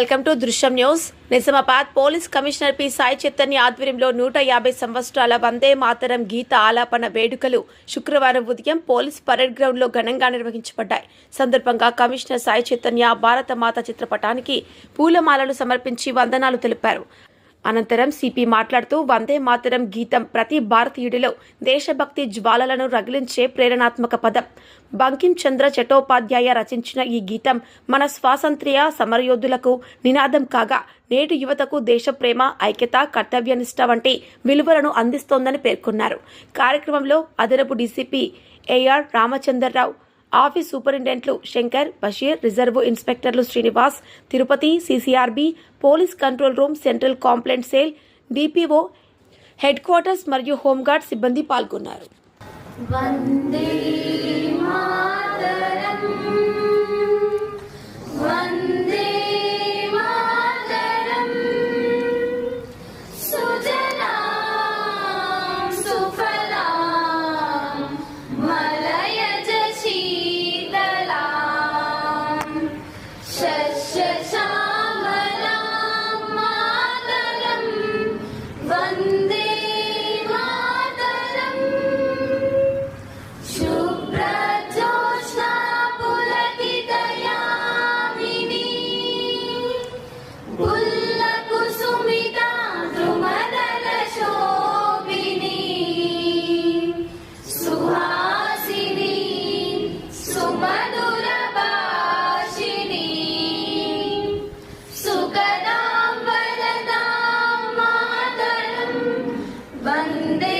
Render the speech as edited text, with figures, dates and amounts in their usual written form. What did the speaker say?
Welcome to దృశ్యం news. Nizamabad police commissioner P Sai Chaitanya ఆధ్వర్యంలో 150 సంవత్సరాల వందే మాతరం గీత ఆలాపన వేడుకలు శుక్రవారం ఉదయం పోలీస్ పరేడ్ గ్రౌండ్లో ఘనంగా నిర్వహించబడ్డాయి. సందర్భంగా కమిషనర్ సాయి చైతన్య భారత మాత చిత్రపటానికి పూలమాలలు సమర్పించి వందనాలు తెలిపారు. అనంతరం సిపి మాట్లాడుతూ వందే మాతరం గీతం ప్రతి భారతీయుడిలో దేశభక్తి జ్వాలలను రగిలించే ప్రేరణాత్మక పదం. బంకిం చంద్ర చట్టోపాధ్యాయ రచించిన ఈ గీతం మన స్వాతంత్ర్య సమరయోధులకు నినాదం కాగా నేటి యువతకు దేశప్రేమ, ఐక్యత, కర్తవ్యనిష్ట వంటి విలువలను అందిస్తోందని పేర్కొన్నారు. కార్యక్రమంలో అదనపు డీసీపీ ఏఆర్ రామచంద్రరావు, ఆఫీస్ సూపరింటెండెంట్లు శంకర్, బషీర్, రిజర్వ్ ఇన్స్పెక్టర్లు Srinivas, Tirupati, CCRB, police control room, central complaint cell, DPO, headquarters మరియు హోంగార్డ్ సిబ్బంది పాల్గొన్నారు. వందే మాతరం వందే మాతరం సుజలాం సుఫలాం మలయజ శీతలాం శస్యశ్యామలాం మాతరం వందే మాతరం శుభ్రజ్యోత్స్నా పులకితయామినీ పుల్లకుసుమితా ద్రుమదల శోభినీ సుహాసినీ సుమధుర భాషినీ సుఖదాం వరదాం మాతరం వందే